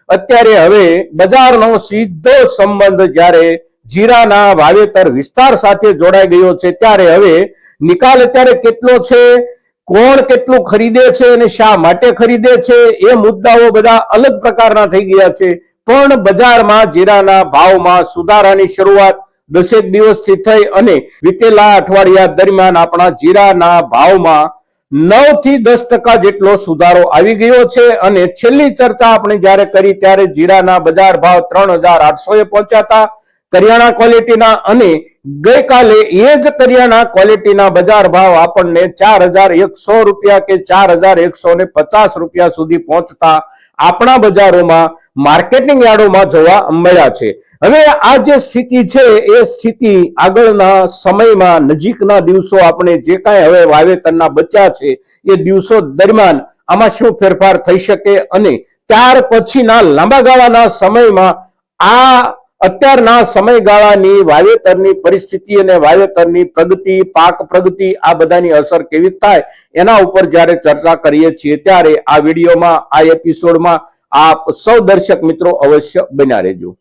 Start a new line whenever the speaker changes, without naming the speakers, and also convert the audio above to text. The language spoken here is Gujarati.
અત્યારે હવે બજારનો સીધો સંબંધ જ્યારે જીરાના વાવેતર વિસ્તાર સાથે જોડાઈ ગયો છે, ત્યારે હવે નિકાલ અત્યારે કેટલો છે, કોણ કેટલું ખરીદે છે અને શા માટે ખરીદે છે, એ મુદ્દાઓ બધા અલગ પ્રકારના થઈ ગયા છે। પણ બજારમાં જીરાના ભાવમાં સુધારાની શરૂઆત 10 દિવસથી થઈ અને વીતેલા અઠવાડિયા દરમિયાન આપણા જીરાના ભાવમાં 9 થી 10% જેટલો સુધારો આવી ગયો છે। અને છેલ્લી ચર્ચા આપણે જ્યારે કરી ત્યારે જીરાના બજાર ભાવ 3800 એ પહોંચ્યા હતા કરિયાણા ક્વોલિટીના, અને ગઈકાલે એ જ કરિયાણા ક્વોલિટીના બજાર ભાવ આપણને 4100 રૂપિયા કે 4150 રૂપિયા સુધી પહોંચતા આપણા બજારોમાં માર્કેટિંગ યાર્ડોમાં જોવા મળ્યા છે। હવે આ જે સ્થિતિ છે એ સ્થિતિ આગળના સમયમાં નજીકના દિવસો આપણે જે કાંઈ હવે વાવેતરના બચ્યા છે એ દિવસો દરમિયાન આમાં શું ફેરફાર થઈ શકે અને ત્યાર પછીના લાંબા ગાળાના સમયમાં આ અત્યારના સમયગાળાની વાવેતરની પરિસ્થિતિ અને વાવેતરની પ્રગતિ, પાક પ્રગતિ, આ બધાની અસર કેવી થાય એના ઉપર જ્યારે ચર્ચા કરીએ છીએ ત્યારે આ વિડીયોમાં, આ એપિસોડમાં આપ સૌ દર્શક મિત્રો અવશ્ય બન્યા રહેજો।